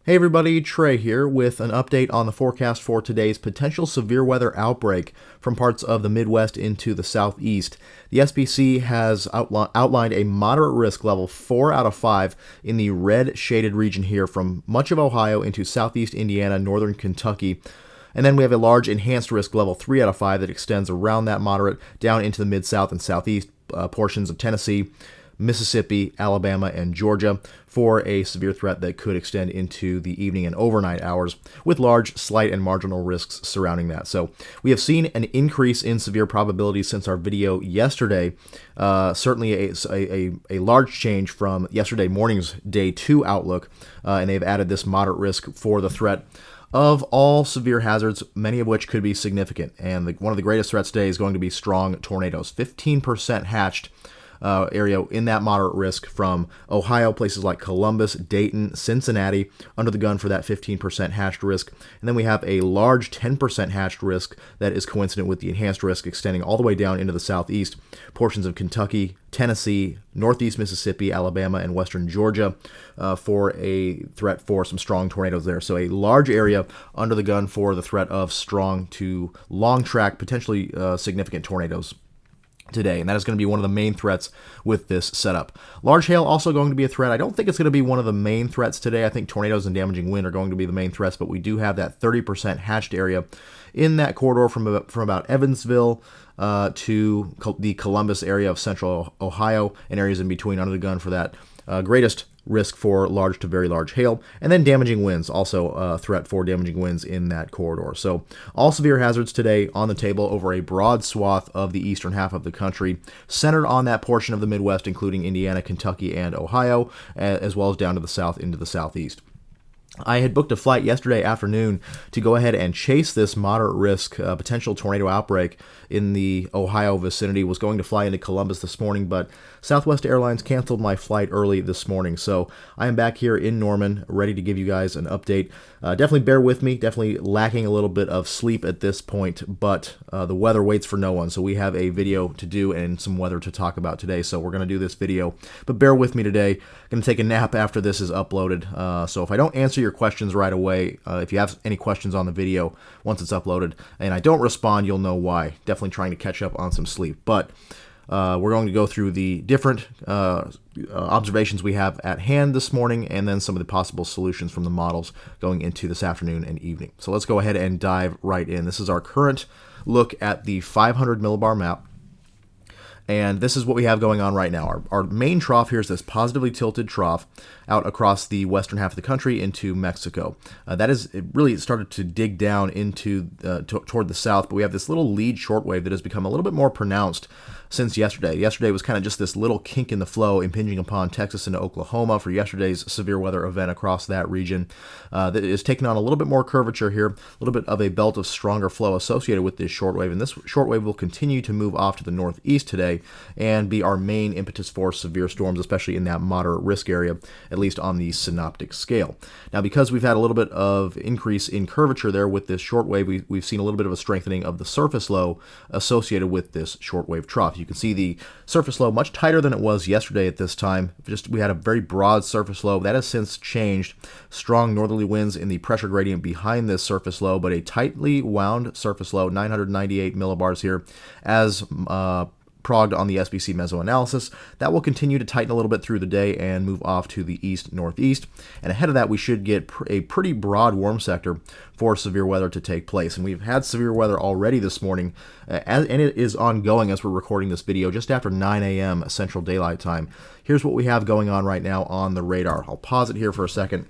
Hey everybody, Trey here with an update on the forecast for today's potential severe weather outbreak from parts of the Midwest into the Southeast. The SPC has outlined a moderate risk level 4 out of 5 in the red shaded region here from much of Ohio into southeast Indiana, northern Kentucky. And then we have a large enhanced risk level 3 out of 5 that extends around that moderate down into the mid-south and southeast portions of Tennessee, Mississippi, Alabama, and Georgia for a severe threat that could extend into the evening and overnight hours with large, slight, and marginal risks surrounding that. So we have seen an increase in severe probabilities since our video yesterday. Certainly a large change from yesterday morning's day 2 outlook, and they've added this moderate risk for the threat of all severe hazards, many of which could be significant. And one of the greatest threats today is going to be strong tornadoes. 15% hatched area in that moderate risk from Ohio, places like Columbus, Dayton, Cincinnati, under the gun for that 15% hatched risk. And then we have a large 10% hatched risk that is coincident with the enhanced risk extending all the way down into the southeast, portions of Kentucky, Tennessee, northeast Mississippi, Alabama, and western Georgia for a threat for some strong tornadoes there. So a large area under the gun for the threat of strong to long track, potentially significant tornadoes today, and that is going to be one of the main threats with this setup. Large hail also going to be a threat. I don't think it's going to be one of the main threats today. I think tornadoes and damaging wind are going to be the main threats, but we do have that 30% hatched area in that corridor from about Evansville to the Columbus area of central Ohio and areas in between under the gun for that greatest risk for large to very large hail, and then damaging winds, also a threat for damaging winds in that corridor. So all severe hazards today on the table over a broad swath of the eastern half of the country, centered on that portion of the Midwest, including Indiana, Kentucky, and Ohio, as well as down to the south into the southeast. I had booked a flight yesterday afternoon to go ahead and chase this moderate risk potential tornado outbreak in the Ohio vicinity. Was going to fly into Columbus this morning, but Southwest Airlines canceled my flight early this morning. So I am back here in Norman, ready to give you guys an update. Definitely bear with me, definitely lacking a little bit of sleep at this point, but the weather waits for no one. So we have a video to do and some weather to talk about today. So we're going to do this video, but bear with me today. Going to take a nap after this is uploaded. So if I don't answer your questions right away, if you have any questions on the video once it's uploaded and I don't respond, you'll know why. Definitely trying to catch up on some sleep, but we're going to go through the different observations we have at hand this morning and then some of the possible solutions from the models going into this afternoon and evening. So let's go ahead and dive right in. This is our current look at the 500 millibar map. And this is what we have going on right now. Our main trough here is this positively tilted trough out across the western half of the country into Mexico. It really started to dig down into toward the south, but we have this little lead shortwave that has become a little bit more pronounced since yesterday. Yesterday was kind of just this little kink in the flow impinging upon Texas and Oklahoma for yesterday's severe weather event across that region. That is taking on a little bit more curvature here, a little bit of a belt of stronger flow associated with this shortwave, and this shortwave will continue to move off to the northeast today and be our main impetus for severe storms, especially in that moderate risk area, at least on the synoptic scale. Now, because we've had a little bit of increase in curvature there with this shortwave, we've seen a little bit of a strengthening of the surface low associated with this shortwave trough. You can see the surface low much tighter than it was yesterday at this time. We had a very broad surface low. That has since changed. Strong northerly winds in the pressure gradient behind this surface low, but a tightly wound surface low, 998 millibars here, as progged on the SPC mesoanalysis. That will continue to tighten a little bit through the day and move off to the east-northeast. And ahead of that, we should get a pretty broad warm sector for severe weather to take place. And we've had severe weather already this morning, and it is ongoing as we're recording this video just after 9 a.m. Central Daylight Time. Here's what we have going on right now on the radar. I'll pause it here for a second.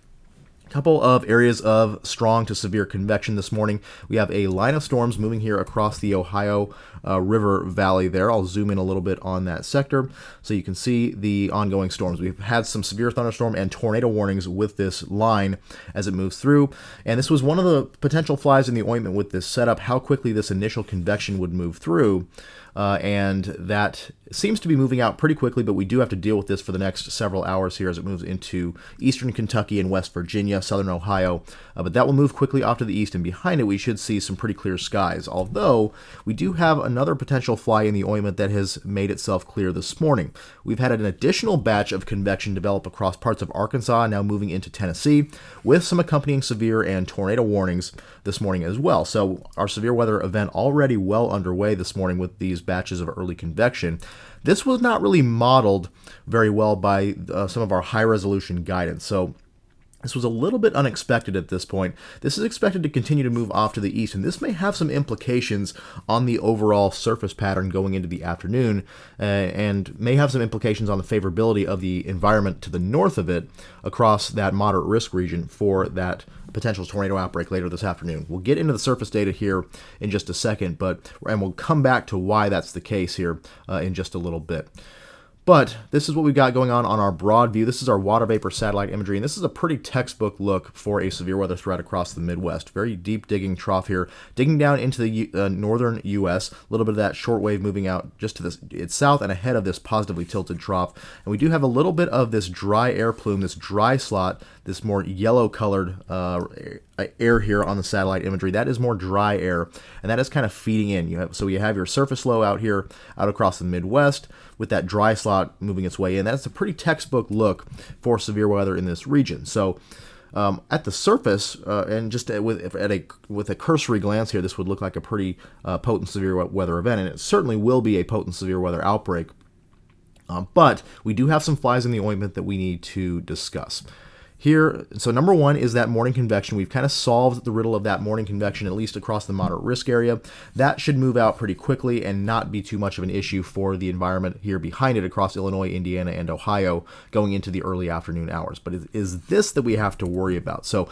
Couple of areas of strong to severe convection this morning. We have a line of storms moving here across the Ohio River Valley there. I'll zoom in a little bit on that sector so you can see the ongoing storms. We've had some severe thunderstorm and tornado warnings with this line as it moves through, and this was one of the potential flies in the ointment with this setup, how quickly this initial convection would move through. and that seems to be moving out pretty quickly, but we do have to deal with this for the next several hours here as it moves into eastern Kentucky and West Virginia, southern Ohio, but that will move quickly off to the east, and behind it we should see some pretty clear skies, although we do have another potential fly in the ointment that has made itself clear this morning. We've had an additional batch of convection develop across parts of Arkansas, now moving into Tennessee, with some accompanying severe and tornado warnings this morning as well. So our severe weather event already well underway this morning with these batches of early convection. This was not really modeled very well by some of our high-resolution guidance, so this was a little bit unexpected at this point. This is expected to continue to move off to the east, and this may have some implications on the overall surface pattern going into the afternoon, and may have some implications on the favorability of the environment to the north of it across that moderate risk region for that potential tornado outbreak later this afternoon. We'll get into the surface data here in just a second, and we'll come back to why that's the case here in just a little bit. But this is what we've got going on our broad view. This is our water vapor satellite imagery, and this is a pretty textbook look for a severe weather threat across the Midwest. Very deep digging trough here, digging down into the northern U.S. A little bit of that shortwave moving out just to its south and ahead of this positively tilted trough. And we do have a little bit of this dry air plume, this dry slot, this more yellow-colored air here on the satellite imagery. That is more dry air, and that is kind of feeding in. So you have your surface low out here, out across the Midwest, with that dry slot moving its way in. That's a pretty textbook look for severe weather in this region. So at the surface, and just with a cursory glance here, this would look like a pretty potent severe weather event, and it certainly will be a potent severe weather outbreak. But we do have some flies in the ointment that we need to discuss. Here, so number one is that morning convection. We've kind of solved the riddle of that morning convection, at least across the moderate risk area. That should move out pretty quickly and not be too much of an issue for the environment here behind it across Illinois, Indiana, and Ohio going into the early afternoon hours. But it is this that we have to worry about. So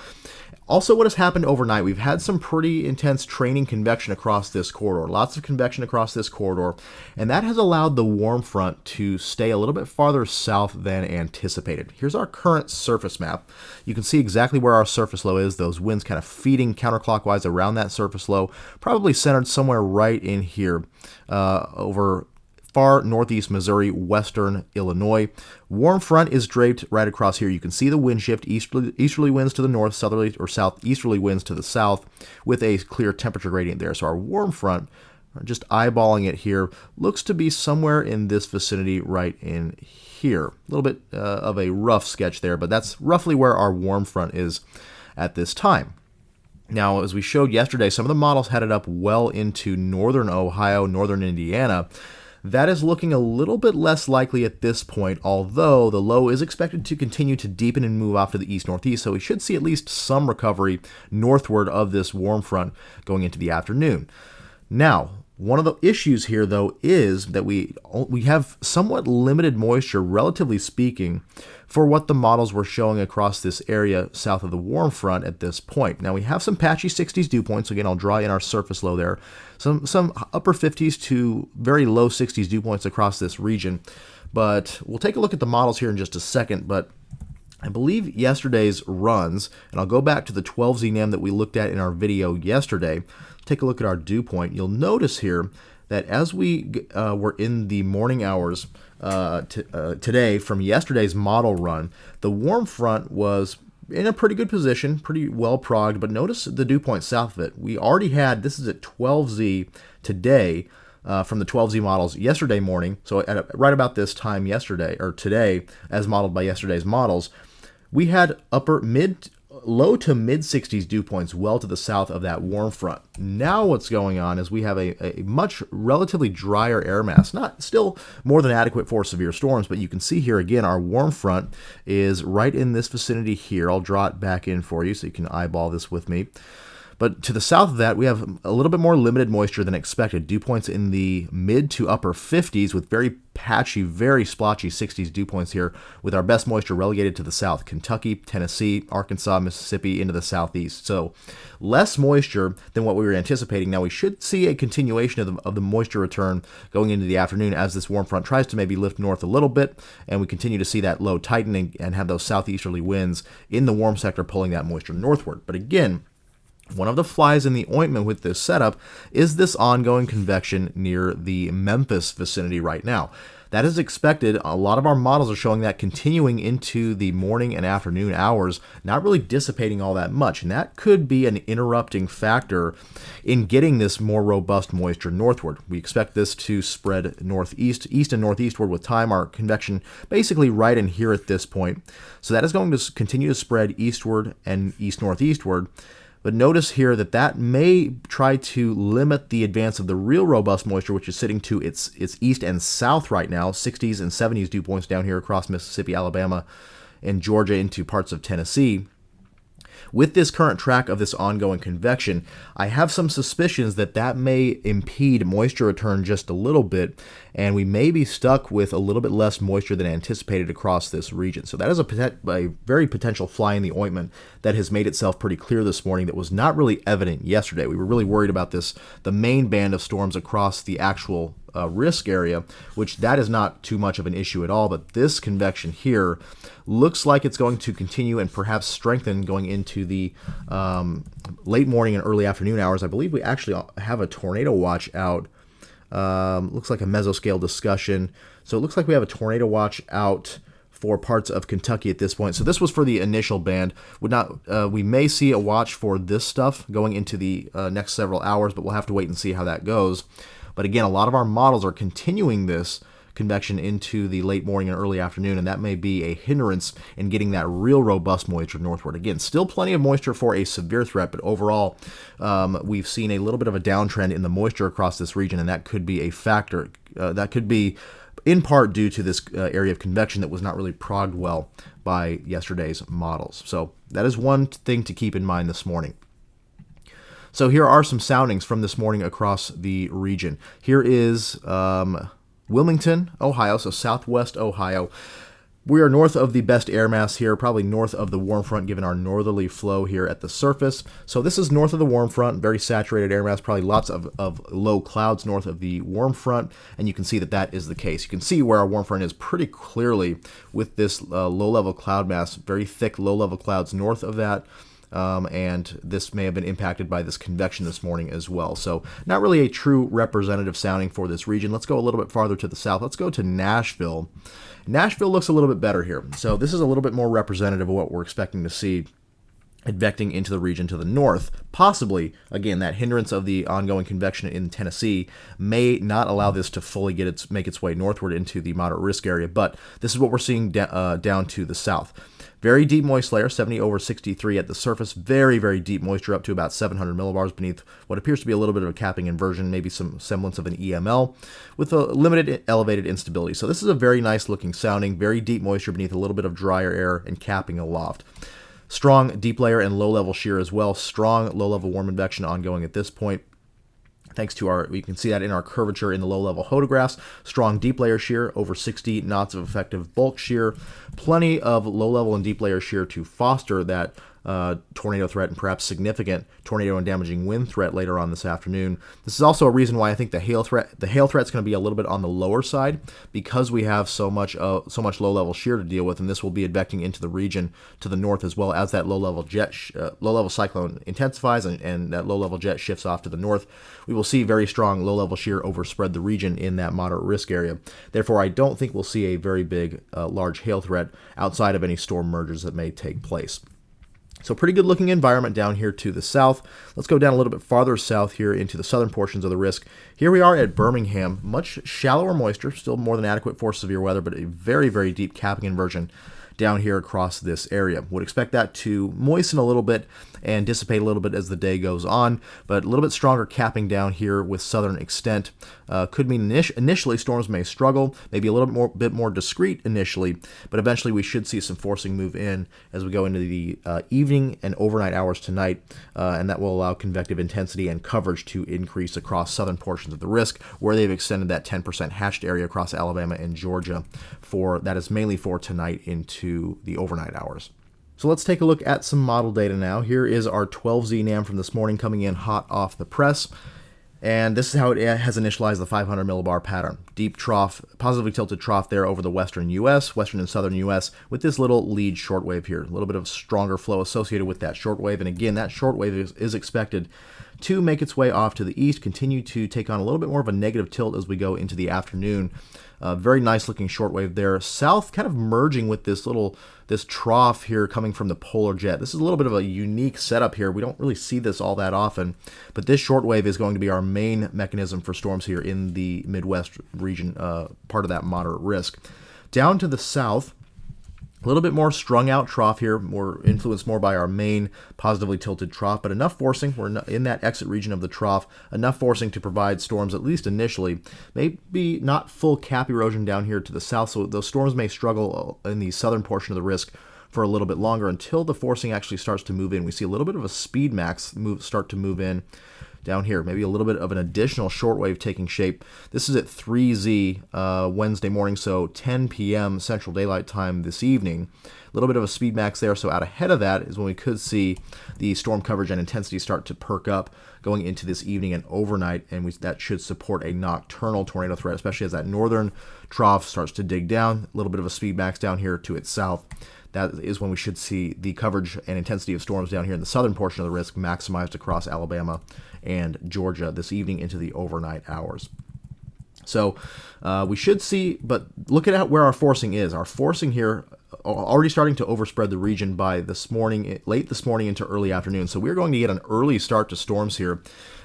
also what has happened overnight, we've had some pretty intense training convection across this corridor, lots of convection across this corridor, and that has allowed the warm front to stay a little bit farther south than anticipated. Here's our current surface map. You can see exactly where our surface low is, those winds kind of feeding counterclockwise around that surface low, probably centered somewhere right in here over far northeast Missouri, western Illinois. Warm front is draped right across here. You can see the wind shift, easterly winds to the north, southerly or southeasterly winds to the south, with a clear temperature gradient there. So our warm front, just eyeballing it here, looks to be somewhere in this vicinity right in here. A little bit of a rough sketch there, but that's roughly where our warm front is at this time. Now, as we showed yesterday, some of the models had it up well into northern Ohio, northern Indiana. That is looking a little bit less likely at this point, although the low is expected to continue to deepen and move off to the east-northeast, so we should see at least some recovery northward of this warm front going into the afternoon. Now, one of the issues here, though, is that we have somewhat limited moisture, relatively speaking, for what the models were showing across this area south of the warm front at this point. Now, we have some patchy 60s dew points. Again, I'll draw in our surface low there. Some upper 50s to very low 60s dew points across this region. But we'll take a look at the models here in just a second. But I believe yesterday's runs, and I'll go back to the 12Z NAM that we looked at in our video yesterday. Take a look at our dew point. You'll notice here that as we were in the morning hours today from yesterday's model run, the warm front was in a pretty good position, pretty well progged, but notice the dew point south of it. We already had, this is at 12Z today, from the 12Z models yesterday morning, so right about this time yesterday, or today, as modeled by yesterday's models, we had low to mid 60s dew points well to the south of that warm front. Now what's going on is we have a much relatively drier air mass, not still more than adequate for severe storms, but you can see here again our warm front is right in this vicinity here. I'll draw it back in for you so you can eyeball this with me. But to the south of that, we have a little bit more limited moisture than expected. Dew points in the mid to upper 50s with very patchy, very splotchy 60s dew points here, with our best moisture relegated to the south. Kentucky, Tennessee, Arkansas, Mississippi, into the southeast. So less moisture than what we were anticipating. Now we should see a continuation of the moisture return going into the afternoon as this warm front tries to maybe lift north a little bit, and we continue to see that low tightening and have those southeasterly winds in the warm sector pulling that moisture northward. But again, One of the flies in the ointment with this setup is this ongoing convection near the Memphis vicinity right now. That is expected. A lot of our models are showing that continuing into the morning and afternoon hours, not really dissipating all that much. And that could be an interrupting factor in getting this more robust moisture northward. We expect this to spread northeast, east and northeastward with time. Our convection basically right in here at this point. So that is going to continue to spread eastward and east-northeastward. But notice here that that may try to limit the advance of the real robust moisture, which is sitting to its east and south right now, 60s and 70s dew points down here across Mississippi, Alabama, and Georgia into parts of Tennessee. With this current track of this ongoing convection, I have some suspicions that that may impede moisture return just a little bit, and we may be stuck with a little bit less moisture than anticipated across this region. So that is a very potential fly in the ointment that has made itself pretty clear this morning that was not really evident yesterday. We were really worried about this, the main band of storms across the actual risk area, which that is not too much of an issue at all, but this convection here looks like it's going to continue and perhaps strengthen going into the late morning and early afternoon hours. I believe we actually have a tornado watch out. Looks like a mesoscale discussion. So it looks like we have a tornado watch out for parts of Kentucky at this point. So this was for the initial band. We may see a watch for this stuff going into the next several hours, but we'll have to wait and see how that goes. But again, a lot of our models are continuing this convection into the late morning and early afternoon, and that may be a hindrance in getting that real robust moisture northward. Again, still plenty of moisture for a severe threat, but overall, we've seen a little bit of a downtrend in the moisture across this region, and that could be a factor. That could be in part due to this area of convection that was not really progged well by yesterday's models. So that is one thing to keep in mind this morning. So here are some soundings from this morning across the region. Here is Wilmington, Ohio, so southwest Ohio. We are north of the best air mass here, probably north of the warm front given our northerly flow here at the surface. So this is north of the warm front, very saturated air mass, probably lots of low clouds north of the warm front, and you can see that that is the case. You can see where our warm front is pretty clearly with this low-level cloud mass, very thick low-level clouds north of that. And this may have been impacted by this convection this morning as well. So not really a true representative sounding for this region. Let's go a little bit farther to the south. Let's go to Nashville. Nashville looks a little bit better here. So this is a little bit more representative of what we're expecting to see advecting into the region to the north. Possibly, again, that hindrance of the ongoing convection in Tennessee may not allow this to fully make its way northward into the moderate risk area, but this is what we're seeing down to the south. Very deep moist layer, 70 over 63 at the surface. Very, very deep moisture up to about 700 millibars beneath what appears to be a little bit of a capping inversion, maybe some semblance of an EML with a limited elevated instability. So this is a very nice looking sounding, very deep moisture beneath a little bit of drier air and capping aloft. Strong deep layer and low-level shear as well. Strong low-level warm convection ongoing at this point. Thanks to we can see that in our curvature in the low-level photographs. Strong deep layer shear, over 60 knots of effective bulk shear. Plenty of low-level and deep layer shear to foster that tornado threat and perhaps significant tornado and damaging wind threat later on this afternoon. This is also a reason why I think the hail threat is going to be a little bit on the lower side because we have so much low-level shear to deal with, and this will be advecting into the region to the north as well as that low-level cyclone intensifies and that low-level jet shifts off to the north. We will see very strong low-level shear overspread the region in that moderate risk area. Therefore, I don't think we'll see a very big, large hail threat outside of any storm mergers that may take place. So pretty good looking environment down here to the south. Let's go down a little bit farther south here into the southern portions of the risk. Here we are at Birmingham. Much shallower moisture, still more than adequate for severe weather, but a very, very deep capping inversion down here across this area. Would expect that to moisten a little bit and dissipate a little bit as the day goes on, but a little bit stronger capping down here with southern extent. Could mean initially storms may struggle, maybe a little bit more discreet initially, but eventually we should see some forcing move in as we go into the evening and overnight hours tonight, and that will allow convective intensity and coverage to increase across southern portions of the risk, where they've extended that 10% hatched area across Alabama and Georgia that is mainly for tonight into the overnight hours. So let's take a look at some model data now. Here is our 12Z NAM from this morning coming in hot off the press. And this is how it has initialized the 500 millibar pattern. Deep trough, positively tilted trough there over the western U.S., western and southern U.S., with this little lead shortwave here. A little bit of stronger flow associated with that shortwave. And again, that shortwave is expected to make its way off to the east, continue to take on a little bit more of a negative tilt as we go into the afternoon. Very nice looking shortwave there. South kind of merging with this trough here coming from the polar jet. This is a little bit of a unique setup here. We don't really see this all that often, but this shortwave is going to be our main mechanism for storms here in the Midwest region, part of that moderate risk. Down to the south, a little bit more strung out trough here, more influenced more by our main positively tilted trough, but enough forcing. We're in that exit region of the trough, enough forcing to provide storms, at least initially. Maybe not full cap erosion down here to the south, so those storms may struggle in the southern portion of the risk for a little bit longer until the forcing actually starts to move in. We see a little bit of a speed max start to move in down here, maybe a little bit of an additional shortwave taking shape. This is at 3Z Wednesday morning, so 10 p.m. Central Daylight Time this evening. A little bit of a speed max there, so out ahead of that is when we could see the storm coverage and intensity start to perk up going into this evening and overnight, and that should support a nocturnal tornado threat, especially as that northern trough starts to dig down. A little bit of a speed max down here to its south. That is when we should see the coverage and intensity of storms down here in the southern portion of the risk maximized across Alabama and Georgia this evening into the overnight hours. So we should see, but look at where our forcing is. Our forcing here already starting to overspread the region by late this morning into early afternoon. So we're going to get an early start to storms here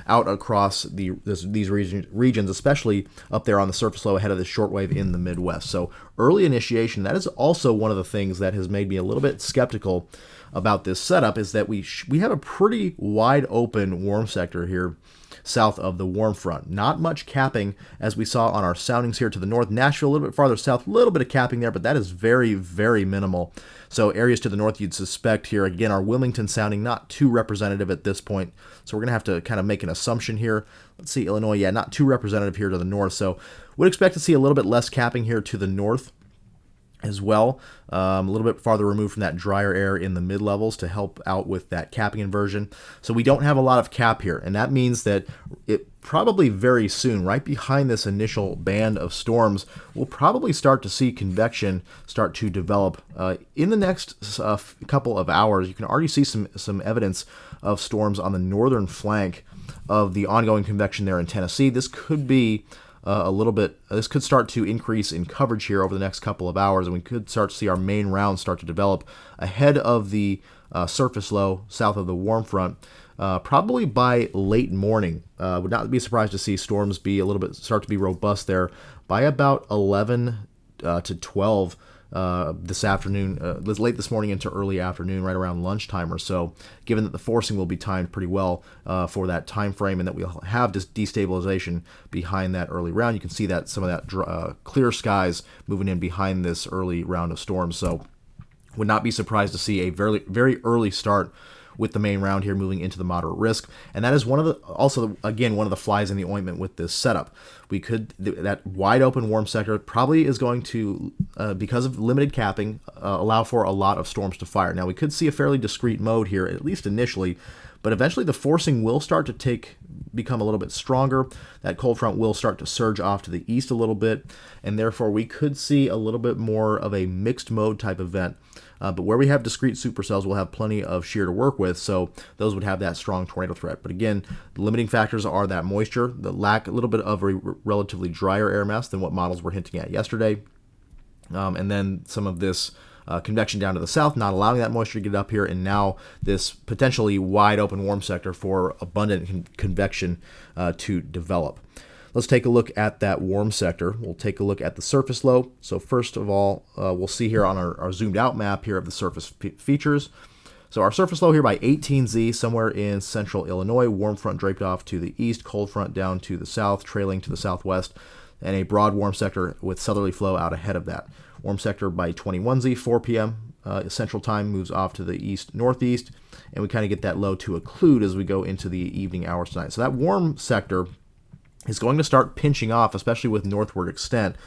out across these regions, especially up there on the surface low ahead of the shortwave in the Midwest. So early initiation, that is also one of the things that has made me a little bit skeptical about this setup, is that we have a pretty wide open warm sector here south of the warm front. Not much capping as we saw on our soundings here to the north. Nashville a little bit farther south, a little bit of capping there, but that is very, very minimal. So areas to the north you'd suspect here. Again, our Wilmington sounding not too representative at this point. So we're going to have to kind of make an assumption here. Let's see, Illinois, yeah, not too representative here to the north. So would expect to see a little bit less capping here to the north as well, a little bit farther removed from that drier air in the mid-levels to help out with that capping inversion. So we don't have a lot of cap here, and that means that it probably very soon, right behind this initial band of storms, we'll probably start to see convection start to develop in the next couple of hours. You can already see some evidence of storms on the northern flank of the ongoing convection there in Tennessee. This could be this could start to increase in coverage here over the next couple of hours, and we could start to see our main round start to develop ahead of the surface low south of the warm front, probably by late morning. Would not be surprised to see storms start to be robust there by about 11 to 12 this afternoon, late this morning into early afternoon, right around lunchtime or so, given that the forcing will be timed pretty well for that time frame, and that we'll have this destabilization behind that early round. You can see that some of that clear skies moving in behind this early round of storms. So would not be surprised to see a very, very early start with the main round here moving into the moderate risk. And that is one of the flies in the ointment with this setup. That wide open warm sector probably is going to, because of limited capping, allow for a lot of storms to fire. Now we could see a fairly discrete mode here, at least initially, but eventually the forcing will start to become a little bit stronger. That cold front will start to surge off to the east a little bit, and therefore we could see a little bit more of a mixed mode type event. But where we have discrete supercells, we'll have plenty of shear to work with, so those would have that strong tornado threat. But again, the limiting factors are that moisture, the lack, a little bit of a relatively drier air mass than what models were hinting at yesterday, and then some of this convection down to the south, not allowing that moisture to get up here, and now this potentially wide open warm sector for abundant convection to develop. Let's take a look at that warm sector. We'll take a look at the surface low. So first of all, we'll see here on our zoomed out map here of the surface features. So our surface low here by 18Z, somewhere in central Illinois, warm front draped off to the east, cold front down to the south, trailing to the southwest, and a broad warm sector with southerly flow out ahead of that. Warm sector by 21Z, 4 p.m. Central time, moves off to the east-northeast, and we kind of get that low to occlude as we go into the evening hours tonight. So that warm sector is going to start pinching off, especially with northward extent.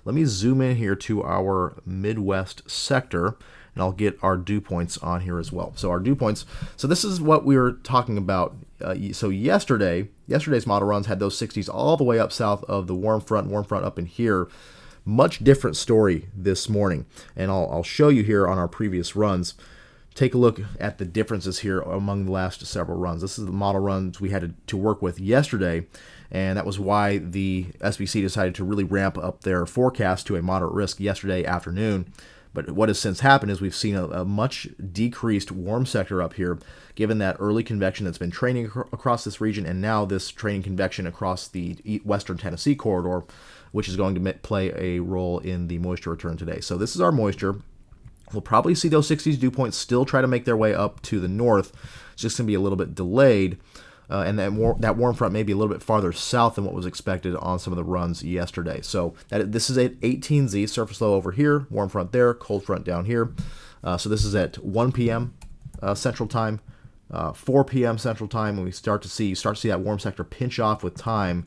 Let me zoom in here to our Midwest sector, and I'll get our dew points on here as well. So our dew points, so this is what we were talking about. So yesterday's model runs had those 60s all the way up south of the warm front up in here. Much different story this morning, and I'll show you here on our previous runs. Take a look at the differences here among the last several runs. This is the model runs we had to work with yesterday, and that was why the SBC decided to really ramp up their forecast to a moderate risk yesterday afternoon. But what has since happened is we've seen a much decreased warm sector up here, given that early convection that's been training across this region, and now this training convection across the western Tennessee corridor, which is going to play a role in the moisture return today. So this is our moisture. We'll probably see those 60s dew points still try to make their way up to the north. It's just going to be a little bit delayed, and that warm front may be a little bit farther south than what was expected on some of the runs yesterday. So this is at 18Z, surface low over here, warm front there, cold front down here. So this is at 1 p.m. Central Time, 4 p.m. Central Time, when we start to see that warm sector pinch off with time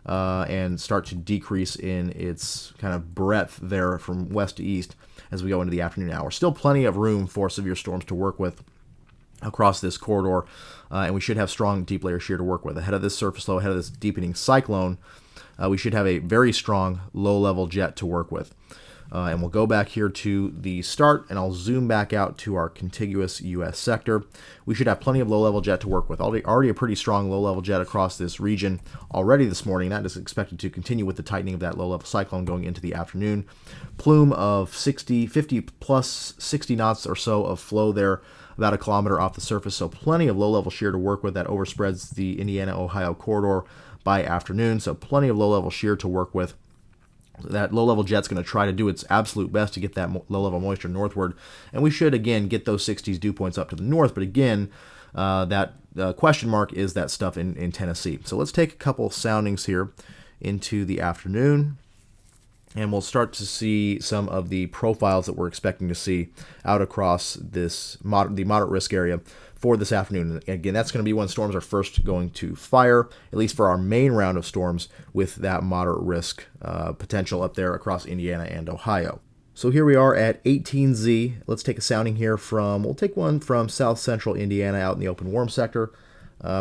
and start to decrease in its kind of breadth there from west to east as we go into the afternoon hours. Still plenty of room for severe storms to work with across this corridor, and we should have strong deep layer shear to work with. Ahead of this surface low, ahead of this deepening cyclone, we should have a very strong low-level jet to work with. And we'll go back here to the start, and I'll zoom back out to our contiguous U.S. sector. We should have plenty of low-level jet to work with. Already a pretty strong low-level jet across this region already this morning. That is expected to continue with the tightening of that low-level cyclone going into the afternoon. Plume of 50 plus 60 knots or so of flow there, about a kilometer off the surface, so plenty of low-level shear to work with. That overspreads the Indiana-Ohio corridor by afternoon, so plenty of low-level shear to work with. That low-level jet's going to try to do its absolute best to get that low-level moisture northward, and we should, again, get those 60s dew points up to the north, but again, that question mark is that stuff in Tennessee. So let's take a couple soundings here into the afternoon, and we'll start to see some of the profiles that we're expecting to see out across this the moderate risk area for this afternoon. And again, that's going to be when storms are first going to fire, at least for our main round of storms with that moderate risk potential up there across Indiana and Ohio. So here we are at 18Z. Let's take a sounding here we'll take one from south central Indiana out in the open warm sector.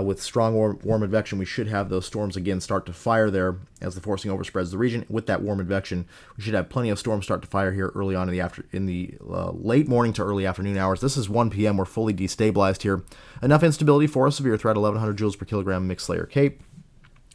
With strong warm advection, we should have those storms again start to fire there as the forcing overspreads the region. With that warm advection, we should have plenty of storms start to fire here early on in the late morning to early afternoon hours. This is 1 p.m. We're fully destabilized here. Enough instability for a severe threat, 1100 joules per kilogram mixed layer CAPE.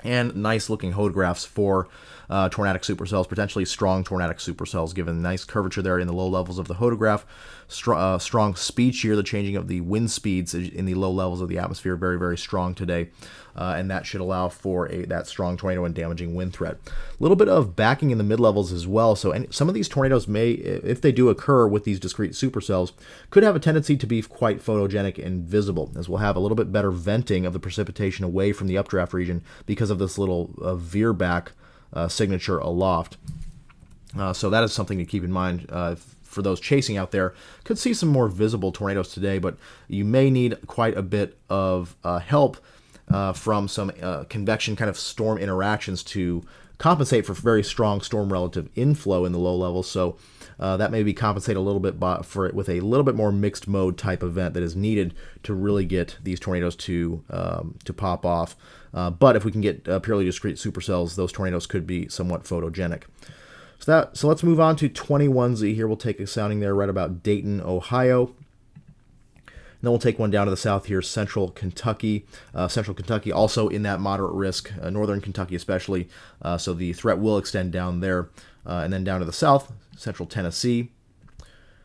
And nice looking hodographs for tornadic supercells, potentially strong tornadic supercells, given nice curvature there in the low levels of the hodograph. Strong speed shear, the changing of the wind speeds in the low levels of the atmosphere, very, very strong today. And that should allow for that strong tornado and damaging wind threat. A little bit of backing in the mid-levels as well. So some of these tornadoes may, if they do occur with these discrete supercells, could have a tendency to be quite photogenic and visible, as we'll have a little bit better venting of the precipitation away from the updraft region because of this little veer back signature aloft. So that is something to keep in mind for those chasing out there. Could see some more visible tornadoes today, but you may need quite a bit of help from some convection kind of storm interactions to compensate for very strong storm relative inflow in the low levels. So that may be compensated a little bit with a little bit more mixed mode type event that is needed to really get these tornadoes to pop off. But if we can get purely discrete supercells, those tornadoes could be somewhat photogenic. So let's move on to 21Z here. We'll take a sounding there right about Dayton, Ohio. And then we'll take one down to the south here, central Kentucky. Central Kentucky also in that moderate risk, northern Kentucky especially. So the threat will extend down there. And then down to the south, central Tennessee.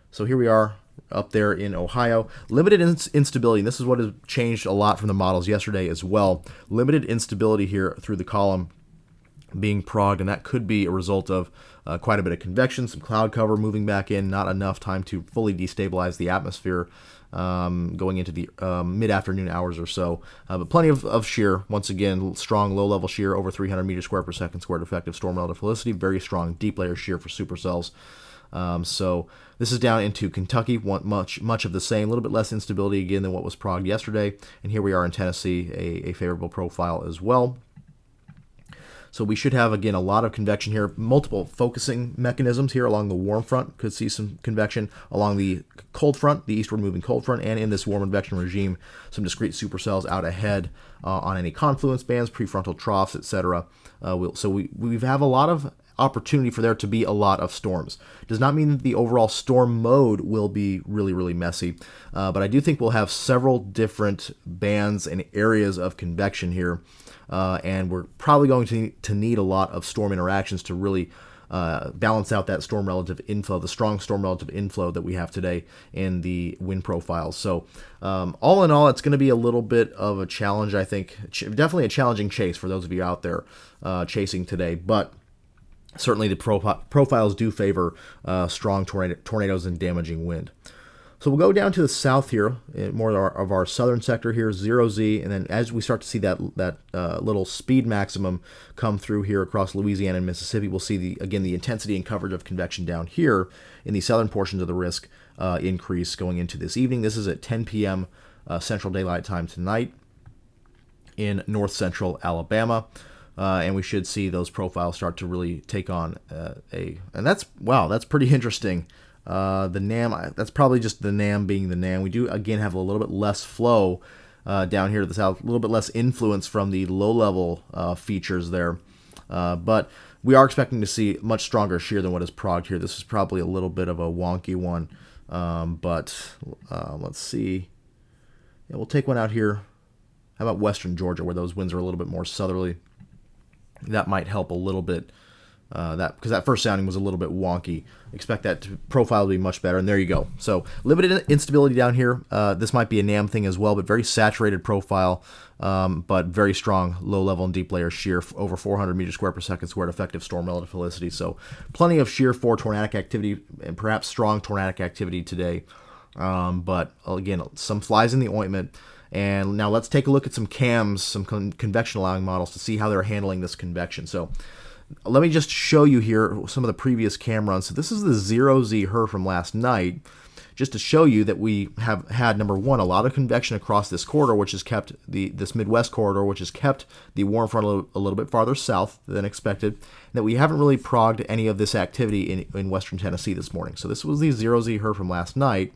So here we are up there in Ohio. Limited instability. And this is what has changed a lot from the models yesterday as well. Limited instability here through the column being progged, and that could be a result of quite a bit of convection, some cloud cover moving back in, not enough time to fully destabilize the atmosphere going into the mid-afternoon hours or so. But plenty of shear. Once again, strong low-level shear, over 300 meters squared per second squared effective storm relative felicity. Very strong deep layer shear for supercells. So this is down into Kentucky, much of the same, a little bit less instability again than what was progged yesterday. And here we are in Tennessee, a favorable profile as well. So we should have, again, a lot of convection here. Multiple focusing mechanisms here along the warm front. Could see some convection along the cold front, the eastward moving cold front, and in this warm convection regime, some discrete supercells out ahead on any confluence bands, prefrontal troughs, etc. So we have a lot of opportunity for there to be a lot of storms. Does not mean that the overall storm mode will be really, really messy, but I do think we'll have several different bands and areas of convection here, and we're probably going to need a lot of storm interactions to really balance out that storm relative inflow, the strong storm relative inflow that we have today in the wind profiles. So all in all, it's going to be a little bit of a challenge, I think. Definitely a challenging chase for those of you out there chasing today, but certainly the profiles do favor strong tornadoes and damaging wind. So we'll go down to the south here, more of our southern sector here, 0Z, and then as we start to see that little speed maximum come through here across Louisiana and Mississippi, we'll see, again, the intensity and coverage of convection down here in the southern portions of the risk increase going into this evening. This is at 10 p.m. Central Daylight Time tonight in north central Alabama. And we should see those profiles start to really take on and that's pretty interesting. The NAM, that's probably just the NAM being the NAM. We do, again, have a little bit less flow down here to the south, a little bit less influence from the low-level features there. But we are expecting to see much stronger shear than what is progged here. This is probably a little bit of a wonky one. But let's see. Yeah, we'll take one out here. How about western Georgia, where those winds are a little bit more southerly? That might help a little bit, because that first sounding was a little bit wonky. Expect that profile to be much better, and there you go. So limited instability down here. This might be a NAM thing as well, but very saturated profile, but very strong low-level and deep layer shear, over 400 meters square per second squared effective storm relative helicity. So plenty of shear for tornadic activity, and perhaps strong tornadic activity today. But again, some flies in the ointment. And now let's take a look at some CAMs, some convection allowing models, to see how they're handling this convection. So let me just show you here some of the previous CAM runs. So this is the 0Z HER from last night, just to show you that we have had, number one, a lot of convection across this corridor, which has kept this Midwest corridor, which has kept the warm front a little bit farther south than expected, and that we haven't really progged any of this activity in western Tennessee this morning. So this was the 0Z HER from last night,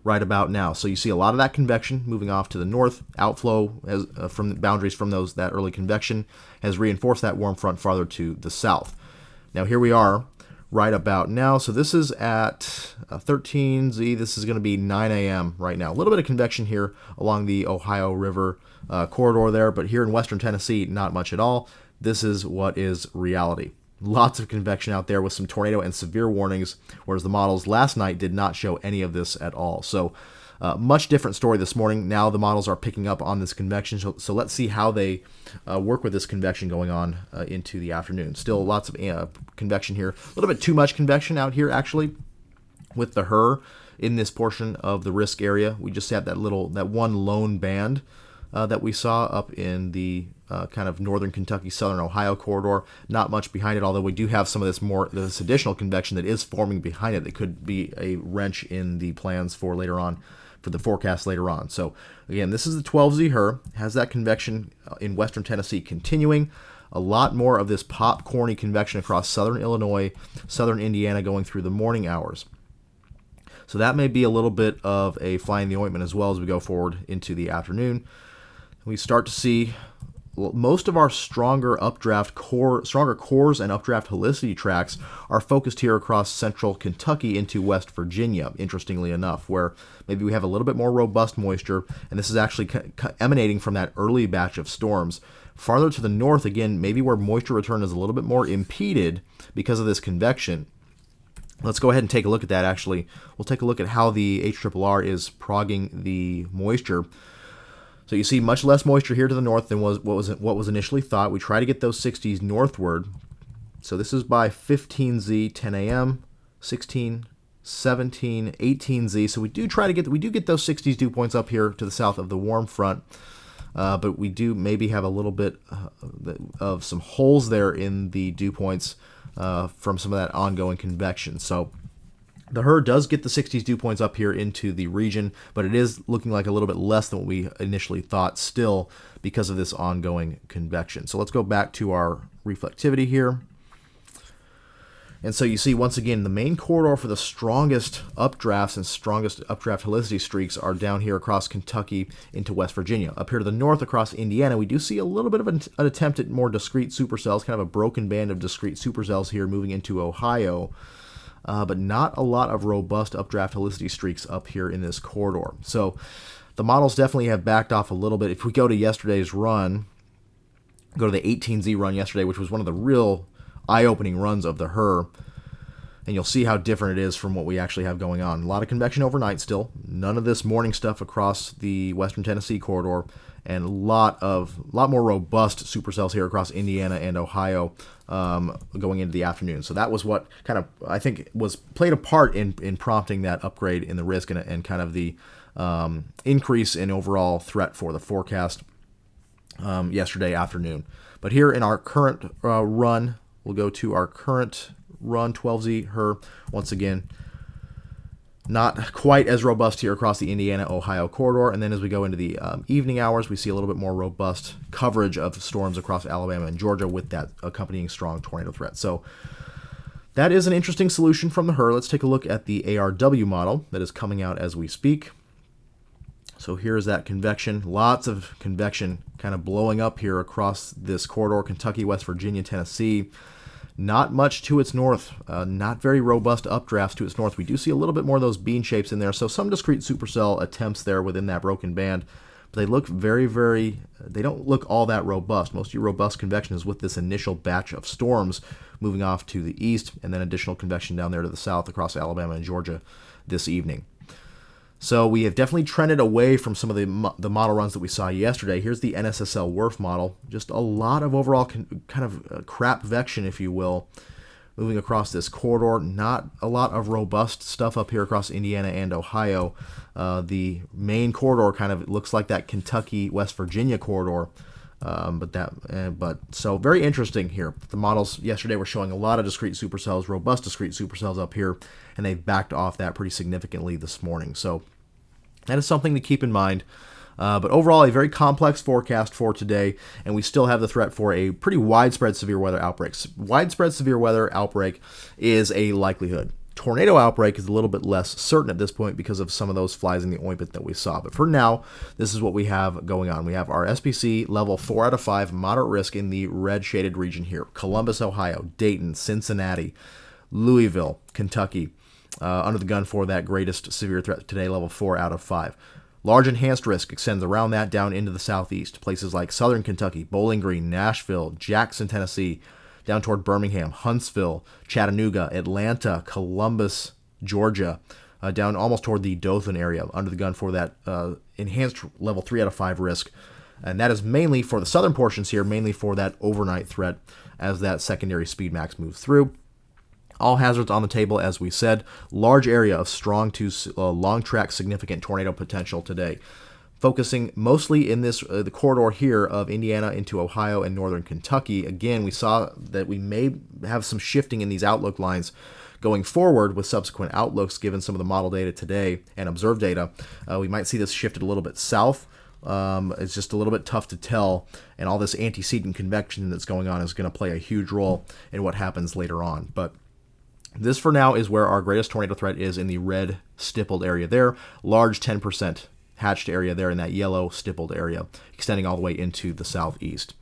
right about now. So you see a lot of that convection moving off to the north. Outflow from the boundaries from that early convection has reinforced that warm front farther to the south. Now here we are right about now. So this is at 13Z. This is going to be 9 a.m. right now. A little bit of convection here along the Ohio River corridor there, but here in western Tennessee, not much at all. This is what is reality. Lots of convection out there with some tornado and severe warnings, whereas the models last night did not show any of this at all. So much different story this morning. Now the models are picking up on this convection, so let's see how they work with this convection going on into the afternoon. Still lots of convection here. A little bit too much convection out here, actually, with the HER in this portion of the risk area. We just had that one lone band that we saw up in the kind of northern Kentucky, southern Ohio corridor. Not much behind it, although we do have some of this additional convection that is forming behind it that could be a wrench in the plans for later on, for the forecast later on. So again, this is the 12Z HER, has that convection in western Tennessee continuing. A lot more of this popcorny convection across southern Illinois, southern Indiana going through the morning hours. So that may be a little bit of a fly in the ointment as well as we go forward into the afternoon. We start to see most of our stronger cores and updraft helicity tracks are focused here across central Kentucky into West Virginia, interestingly enough, where maybe we have a little bit more robust moisture, and this is actually emanating from that early batch of storms. Farther to the north, again, maybe where moisture return is a little bit more impeded because of this convection. Let's go ahead and take a look at that, actually. We'll take a look at how the HRRR is progging the moisture. So you see much less moisture here to the north than what was initially thought. We try to get those 60s northward. So this is by 15Z, 10 a.m., 16, 17, 18Z. So we do get those 60s dew points up here to the south of the warm front. But we do maybe have a little bit of some holes there in the dew points from some of that ongoing convection. So The HER does get the 60s dew points up here into the region, but it is looking like a little bit less than what we initially thought still because of this ongoing convection. So let's go back to our reflectivity here. And so you see, once again, the main corridor for the strongest updrafts and strongest updraft helicity streaks are down here across Kentucky into West Virginia. Up here to the north across Indiana, we do see a little bit of an attempt at more discrete supercells, kind of a broken band of discrete supercells here moving into Ohio. But not a lot of robust updraft helicity streaks up here in this corridor. So the models definitely have backed off a little bit. If we go to yesterday's run, go to the 18Z run yesterday, which was one of the real eye-opening runs of the HER, and you'll see how different it is from what we actually have going on. A lot of convection overnight still, none of this morning stuff across the western Tennessee corridor, and a lot more robust supercells here across Indiana and Ohio going into the afternoon. So that was what kind of, I think, was played a part in prompting that upgrade in the risk and kind of the increase in overall threat for the forecast yesterday afternoon. But here in our current run, we'll go to our current run, 12Z HER. Once again, not quite as robust here across the Indiana-Ohio corridor. And then as we go into the evening hours, we see a little bit more robust coverage of storms across Alabama and Georgia with that accompanying strong tornado threat. So that is an interesting solution from the HER. Let's take a look at the ARW model that is coming out as we speak. So here's that convection. Lots of convection kind of blowing up here across this corridor, Kentucky, West Virginia, Tennessee. Not much to its north, not very robust updrafts to its north. We do see a little bit more of those bean shapes in there, so some discrete supercell attempts there within that broken band, but they look they don't look all that robust. Most of your robust convection is with this initial batch of storms moving off to the east, and then additional convection down there to the south across Alabama and Georgia this evening. So we have definitely trended away from some of the model runs that we saw yesterday. Here's the NSSL WRF model. Just a lot of overall kind of crap vection, if you will, moving across this corridor. Not a lot of robust stuff up here across Indiana and Ohio. The main corridor kind of looks like that Kentucky-West Virginia corridor. But so very interesting here. The models yesterday were showing a lot of discrete supercells, robust discrete supercells up here, and they've backed off that pretty significantly this morning. So that is something to keep in mind. But overall, a very complex forecast for today, and we still have the threat for a pretty widespread severe weather outbreak. Widespread severe weather outbreak is a likelihood. Tornado outbreak is a little bit less certain at this point because of some of those flies in the ointment that we saw. But for now, this is what we have going on. We have our SPC level 4 out of 5 moderate risk in the red shaded region here. Columbus, Ohio, Dayton, Cincinnati, Louisville, Kentucky, under the gun for that greatest severe threat today, level 4 out of 5. Large enhanced risk extends around that down into the southeast. Places like southern Kentucky, Bowling Green, Nashville, Jackson, Tennessee, down toward Birmingham, Huntsville, Chattanooga, Atlanta, Columbus, Georgia, down almost toward the Dothan area, under the gun for that enhanced level 3 out of 5 risk. And that is mainly for the southern portions here, mainly for that overnight threat as that secondary speed max moves through. All hazards on the table, as we said. Large area of strong to long track significant tornado potential today. Focusing mostly in this the corridor here of Indiana into Ohio and northern Kentucky. Again, we saw that we may have some shifting in these outlook lines going forward with subsequent outlooks given some of the model data today and observed data. We might see this shifted a little bit south. It's just a little bit tough to tell, and all this antecedent convection that's going on is going to play a huge role in what happens later on. But this for now is where our greatest tornado threat is, in the red stippled area there. Large 10% hatched area there in that yellow stippled area, extending all the way into the southeast.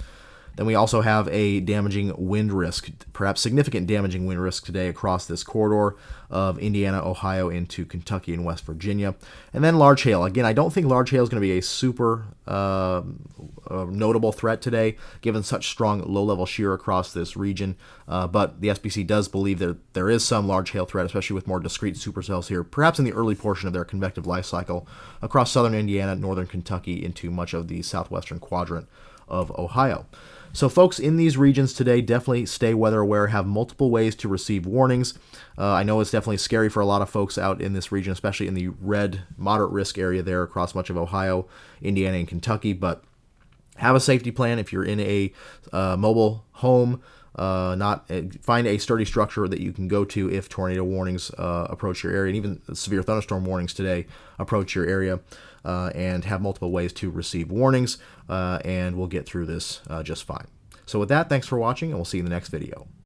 Then we also have a damaging wind risk, perhaps significant damaging wind risk today across this corridor of Indiana, Ohio into Kentucky and West Virginia. And then large hail. Again, I don't think large hail is going to be a super notable threat today, given such strong low-level shear across this region. But the SPC does believe that there is some large hail threat, especially with more discrete supercells here, perhaps in the early portion of their convective life cycle across southern Indiana, northern Kentucky, into much of the southwestern quadrant of Ohio. So folks in these regions today, definitely stay weather aware, have multiple ways to receive warnings. I know it's definitely scary for a lot of folks out in this region, especially in the red moderate risk area there across much of Ohio, Indiana, and Kentucky, but have a safety plan if you're in a mobile home, not find a sturdy structure that you can go to if tornado warnings approach your area, and even severe thunderstorm warnings today approach your area, and have multiple ways to receive warnings, and we'll get through this just fine. So with that, thanks for watching, and we'll see you in the next video.